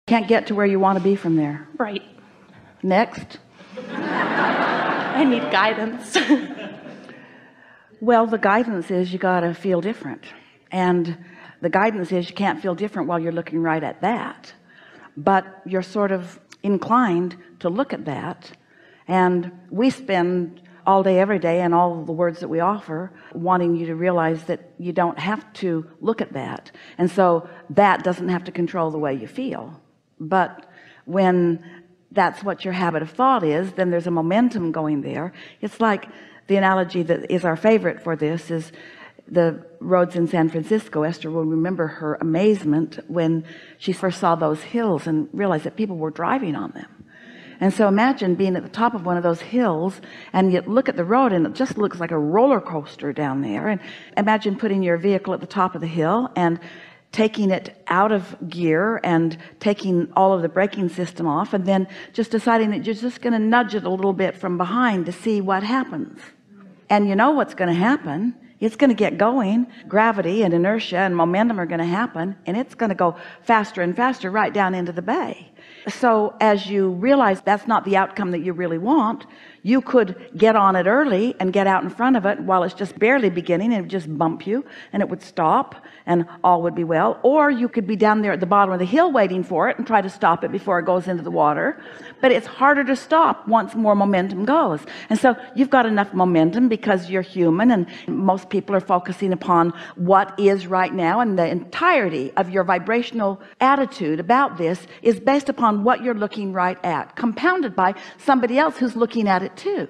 Can't get to where you want to be from there. Right. Next. I need guidance. Well, the guidance is you got to feel different. And the guidance is you can't feel different while you're looking right at that. But you're sort of inclined to look at that. And we spend all day, every day, and all the words that we offer wanting you to realize that you don't have to look at that. And so that doesn't have to control the way you feel. But when that's what your habit of thought is, then there's a momentum going there. It's like the analogy that is our favorite for this is the roads in San Francisco. Esther will remember her amazement when she first saw those hills and realized that people were driving on them. And so imagine being at the top of one of those hills and you look at the road and it just looks like a roller coaster down there. And imagine putting your vehicle at the top of the hill and taking it out of gear and taking all of the braking system off, and then just deciding that you're just going to nudge it a little bit from behind to see what happens. And you know what's going to happen. It's going to get going. Gravity and inertia and momentum are going to happen, and it's going to go faster and faster right down into the bay. So as you realize that's not the outcome that you really want, you could get on it early and get out in front of it while it's just barely beginning, and it would just bump you and it would stop and all would be well. Or you could be down there at the bottom of the hill waiting for it and try to stop it before it goes into the water. But it's harder to stop once more momentum goes. And so you've got enough momentum because you're human, and most people are focusing upon what is right now, and the entirety of your vibrational attitude about this is based upon what you're looking right at, compounded by somebody else who's looking at it too.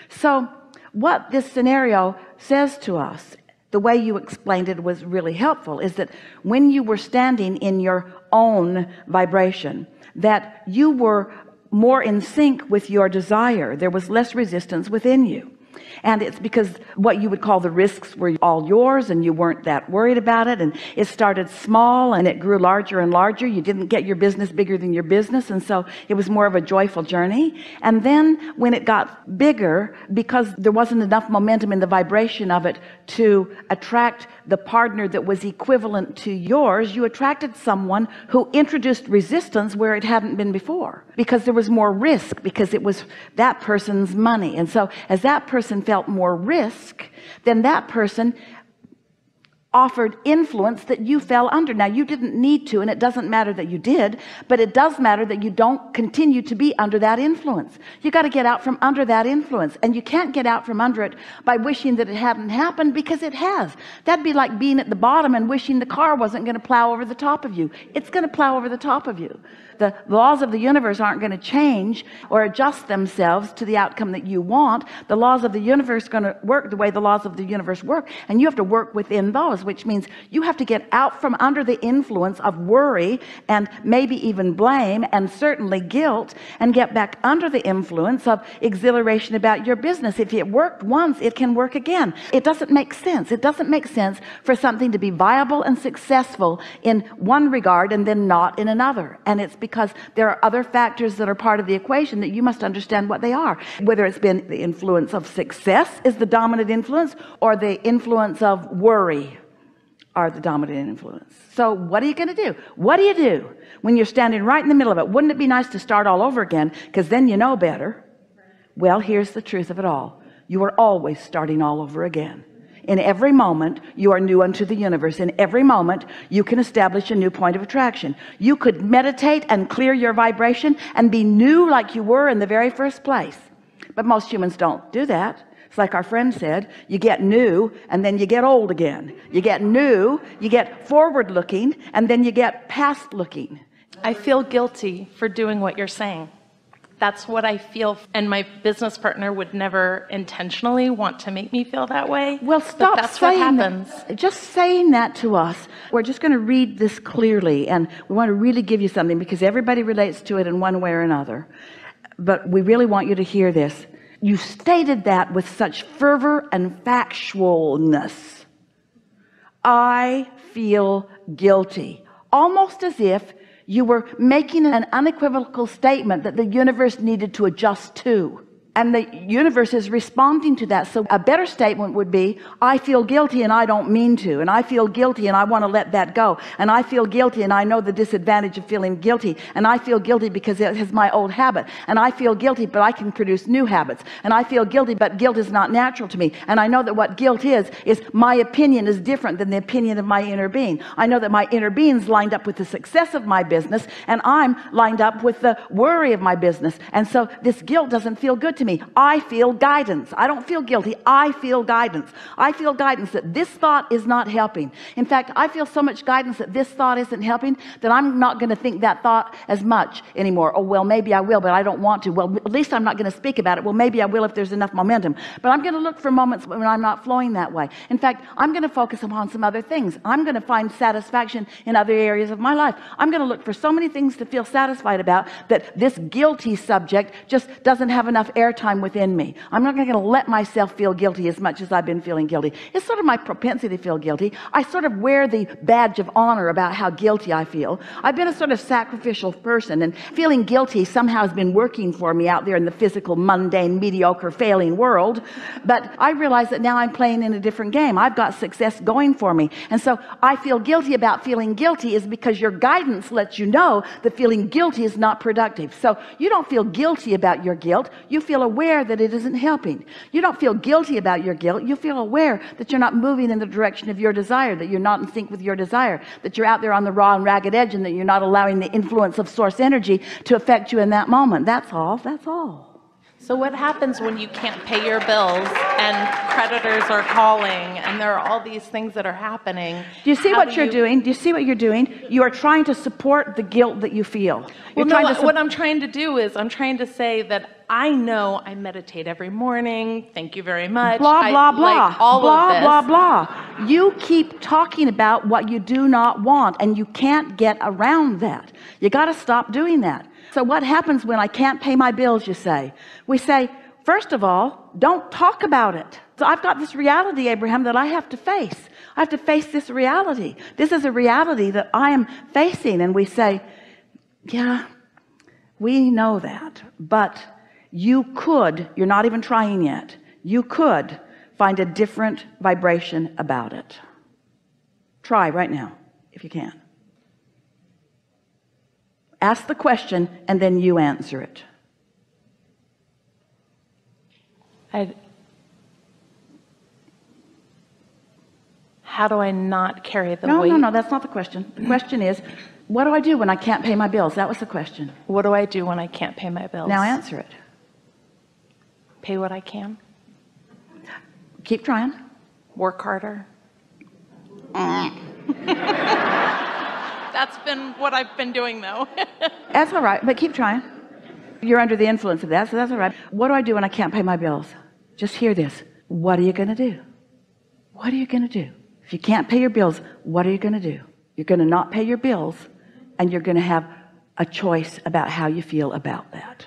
So what this scenario says to us, the way you explained it was really helpful, is that when you were standing in your own vibration, that you were more in sync with your desire. There was less resistance within you. And it's because what you would call the risks were all yours, and you weren't that worried about it. And it started small and it grew larger and larger. You didn't get your business bigger than your business. And so it was more of a joyful journey. And then when it got bigger, because there wasn't enough momentum in the vibration of it to attract the partner that was equivalent to yours, you attracted someone who introduced resistance where it hadn't been before, because there was more risk, because it was that person's money. And so as that person felt more risk, then that person offered influence that you fell under. Now, you didn't need to, and it doesn't matter that you did, but it does matter that you don't continue to be under that influence. You got to get out from under that influence, and you can't get out from under it by wishing that it hadn't happened, because it has. That'd be like being at the bottom and wishing the car wasn't going to plow over the top of you. It's going to plow over the top of you. The laws of the universe aren't going to change or adjust themselves to the outcome that you want. The laws of the universe are going to work the way the laws of the universe work, and you have to work within those, which means you have to get out from under the influence of worry and maybe even blame and certainly guilt, and get back under the influence of exhilaration about your business. If it worked once, it can work again. It doesn't make sense. It doesn't make sense for something to be viable and successful in one regard and then not in another. And it's because there are other factors that are part of the equation that you must understand what they are. Whether it's been the influence of success is the dominant influence, or the influence of worry are the dominant influence. So what are you going to do? What do you do when you're standing right in the middle of it? Wouldn't it be nice to start all over again, because then you know better? Well, here's the truth of it all. You are always starting all over again. In every moment, you are new unto the universe. In every moment, you can establish a new point of attraction. You could meditate and clear your vibration and be new like you were in the very first place. But most humans don't do that. It's like our friend said, you get new and then you get old again. You get new, you get forward looking, and then you get past looking. I feel guilty for doing what you're saying. That's what I feel, and my business partner would never intentionally want to make me feel that way. Well, stop that's saying what happens. that. Just saying that to us. We're just going to read this clearly, and we want to really give you something, because everybody relates to it in one way or another. But we really want you to hear this. You stated that with such fervor and factualness. I feel guilty, almost as if you were making an unequivocal statement that the universe needed to adjust to. and the universe is responding to that. So a better statement would be, I feel guilty and I don't mean to, and I feel guilty and I want to let that go, and I feel guilty and I know the disadvantage of feeling guilty, and I feel guilty because it is my old habit, and I feel guilty but I can produce new habits, and I feel guilty but guilt is not natural to me, and I know that what guilt is my opinion is different than the opinion of my inner being. I know that my inner being's lined up with the success of my business, and I'm lined up with the worry of my business, and so this guilt doesn't feel good to me. I feel guidance. I don't feel guilty. I feel guidance. I feel guidance that this thought is not helping. In fact, I feel so much guidance that this thought isn't helping that I'm not going to think that thought as much anymore. Oh, well, maybe I will, but I don't want to. Well, at least I'm not going to speak about it. Well, maybe I will if there's enough momentum. But I'm going to look for moments when I'm not flowing that way. In fact, I'm going to focus upon some other things. I'm going to find satisfaction in other areas of my life. I'm going to look for so many things to feel satisfied about that this guilty subject just doesn't have enough airtime within me. I'm not going to let myself feel guilty as much as I've been feeling guilty. It's sort of my propensity to feel guilty. I sort of wear the badge of honor about how guilty I feel. I've been a sort of sacrificial person, and feeling guilty somehow has been working for me out there in the physical, mundane, mediocre, failing world. But I realize that now I'm playing in a different game. I've got success going for me, and so I feel guilty about feeling guilty is because your guidance lets you know that feeling guilty is not productive. So you don't feel guilty about your guilt. You feel aware that it isn't helping. You don't feel guilty about your guilt. You feel aware that you're not moving in the direction of your desire, that you're not in sync with your desire, that you're out there on the raw and ragged edge, and that you're not allowing the influence of source energy to affect you in that moment. That's all. That's all. So what happens when you can't pay your bills and creditors are calling and there are all these things that are happening? Do you see what you're doing? Do you see what you're doing? You are trying to support the guilt that you feel. Well, no, what I'm trying to do is I'm trying to say that I know I meditate every morning. Thank you very much. Blah, blah, blah. Like all blah, of this. blah, blah. You keep talking about what you do not want, and you can't get around that. You got to stop doing that. So what happens when I can't pay my bills, you say? We say, first of all, don't talk about it. So I've got this reality, Abraham, that I have to face. I have to face this reality. This is a reality that I am facing. And we say, yeah, we know that. But you could, you're not even trying yet, you could find a different vibration about it. Try right now, if you can. Ask the question and then you answer it. How do I not carry the weight? No, that's not the question. The question is, what do I do when I can't pay my bills? That was the question. What do I do when I can't pay my bills? Now answer it. Pay what I can. Keep trying. Work harder. That's been what I've been doing, though. That's all right, but keep trying. You're under the influence of that, so that's all right. What do I do when I can't pay my bills? Just hear this. What are you going to do? What are you going to do? If you can't pay your bills, what are you going to do? You're going to not pay your bills, and you're going to have a choice about how you feel about that.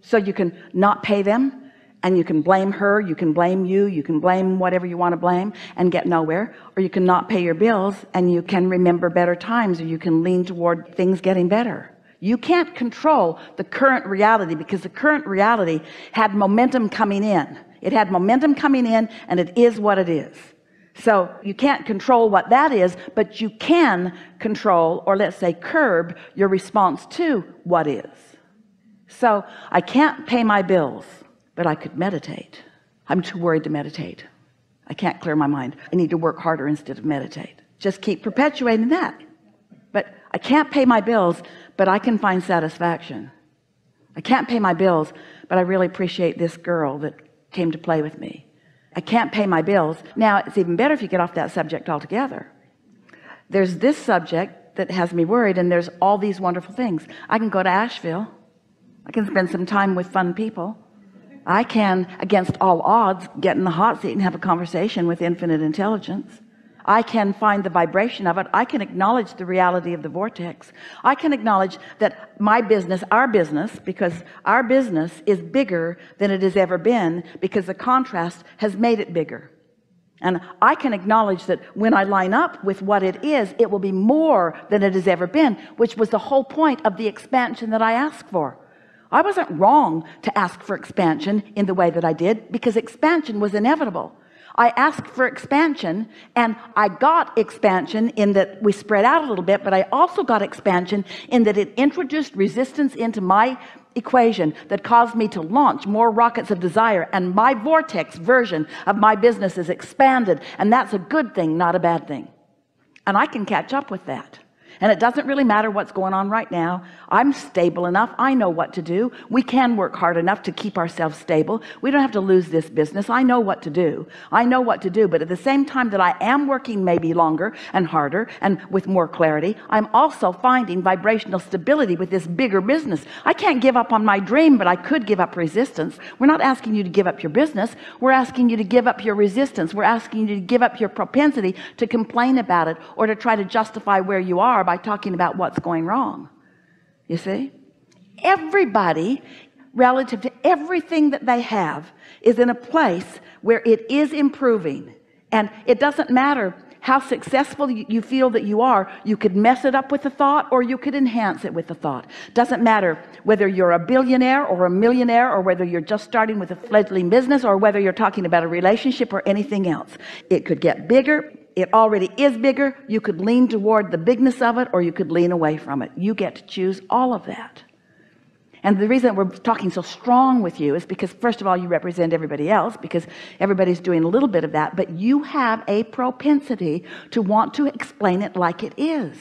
So you can not pay them, and you can blame her, you can blame you, you can blame whatever you want to blame and get nowhere, or you can not pay your bills and you can remember better times, or you can lean toward things getting better. You can't control the current reality because the current reality had momentum coming in. It had momentum coming in, and it is what it is. So you can't control what that is, but you can control, or let's say curb, your response to what is. So I can't pay my bills, but I could meditate. I'm too worried to meditate. I can't clear my mind. I need to work harder instead of meditate. Just keep perpetuating that. But I can't pay my bills, but I can find satisfaction. I can't pay my bills, but I really appreciate this girl that came to play with me. I can't pay my bills. Now, it's even better if you get off that subject altogether. There's this subject that has me worried, and there's all these wonderful things. I can go to Asheville. I can spend some time with fun people. I can, against all odds, get in the hot seat and have a conversation with infinite intelligence. I can find the vibration of it. I can acknowledge the reality of the vortex. I can acknowledge that my business, our business, because our business is bigger than it has ever been, because the contrast has made it bigger. And I can acknowledge that when I line up with what it is, it will be more than it has ever been, which was the whole point of the expansion that I asked for. I wasn't wrong to ask for expansion in the way that I did, because expansion was inevitable. I asked for expansion, and I got expansion in that we spread out a little bit, but I also got expansion in that it introduced resistance into my equation that caused me to launch more rockets of desire, and my vortex version of my business is expanded, and that's a good thing, not a bad thing. And I can catch up with that. And it doesn't really matter what's going on right now. I'm stable enough. I know what to do. We can work hard enough to keep ourselves stable. We don't have to lose this business. I know what to do. I know what to do. But at the same time that I am working maybe longer and harder and with more clarity, I'm also finding vibrational stability with this bigger business. I can't give up on my dream, but I could give up resistance. We're not asking you to give up your business. We're asking you to give up your resistance. We're asking you to give up your propensity to complain about it or to try to justify where you are by talking about what's going wrong. You see, everybody, relative to everything that they have, is in a place where it is improving. And it doesn't matter how successful you feel that you are. You could mess it up with a thought, or you could enhance it with a thought. Doesn't matter whether you're a billionaire or a millionaire, or whether you're just starting with a fledgling business, or whether you're talking about a relationship or anything else. It could get bigger. It already is bigger. You could lean toward the bigness of it, or you could lean away from it. You get to choose all of that. And the reason we're talking so strong with you is because, first of all, you represent everybody else, because everybody's doing a little bit of that, but you have a propensity to want to explain it like it is.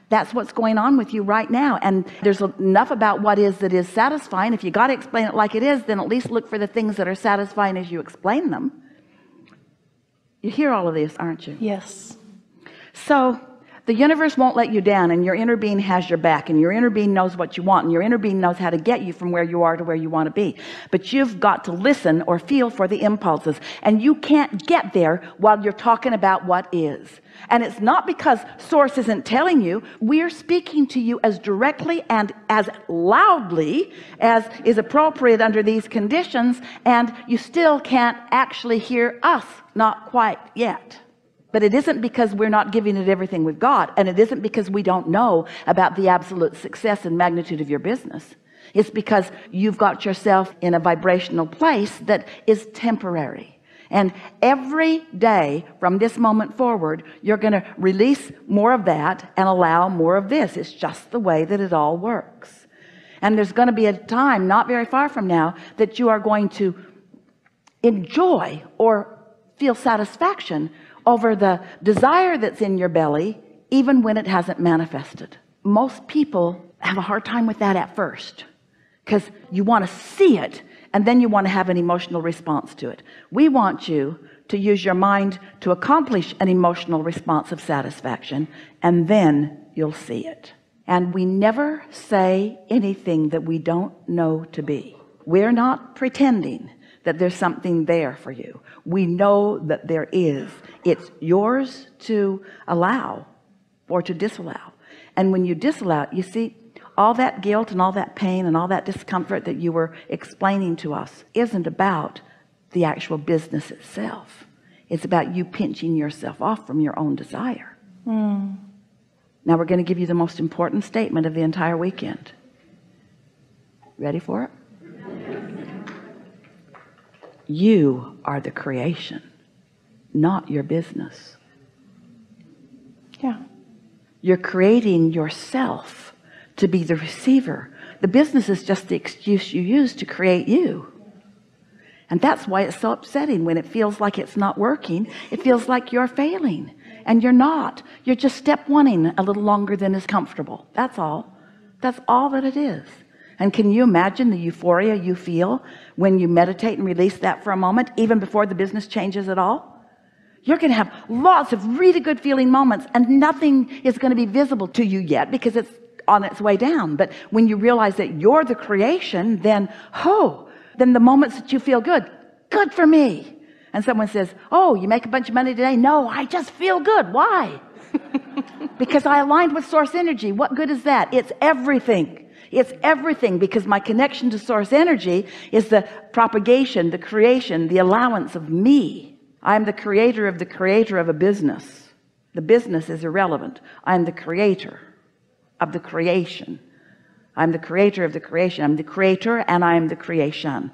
That's what's going on with you right now. And there's enough about what is that is satisfying. If you got to explain it like it is, then at least look for the things that are satisfying as you explain them. You hear all of this, aren't you? Yes. So the universe won't let you down, and your inner being has your back, and your inner being knows what you want, and your inner being knows how to get you from where you are to where you want to be. But you've got to listen or feel for the impulses, and you can't get there while you're talking about what is. And it's not because source isn't telling you. We're speaking to you as directly and as loudly as is appropriate under these conditions, and you still can't actually hear us, not quite yet. But it isn't because we're not giving it everything we've got, and it isn't because we don't know about the absolute success and magnitude of your business. It's because you've got yourself in a vibrational place that is temporary. And every day from this moment forward, you're going to release more of that and allow more of this. It's just the way that it all works. And there's going to be a time not very far from now that you are going to enjoy or feel satisfaction over the desire that's in your belly, even when it hasn't manifested. Most people have a hard time with that at first, because you want to see it, and then you want to have an emotional response to it. We want you to use your mind to accomplish an emotional response of satisfaction, and then you'll see it. And we never say anything that we don't know to be. We're not pretending that there's something there for you. We know that there is. It's yours to allow or to disallow. And when you disallow, you see, all that guilt and all that pain and all that discomfort that you were explaining to us isn't about the actual business itself. It's about you pinching yourself off from your own desire. Now we're going to give you the most important statement of the entire weekend. Ready for it? You are the creation, not your business. Yeah. You're creating yourself to be the receiver. The business is just the excuse you use to create you. And that's why it's so upsetting when it feels like it's not working. It feels like you're failing, and you're not. You're just step oneing a little longer than is comfortable. That's all. That's all that it is. And can you imagine the euphoria you feel when you meditate and release that for a moment, even before the business changes at all? You're going to have lots of really good feeling moments, and nothing is going to be visible to you yet because it's on its way down. But when you realize that you're the creation, then then the moments that you feel good for me. And someone says, oh, you make a bunch of money today? No, I just feel good. Why? Because I aligned with source energy. What good is that? It's everything. It's everything, because my connection to source energy is the propagation, the creation, the allowance of me. I'm the creator of a business. The business is irrelevant. I'm the creator of the creation I'm the creator of the creation. I'm the creator and I'm the creation.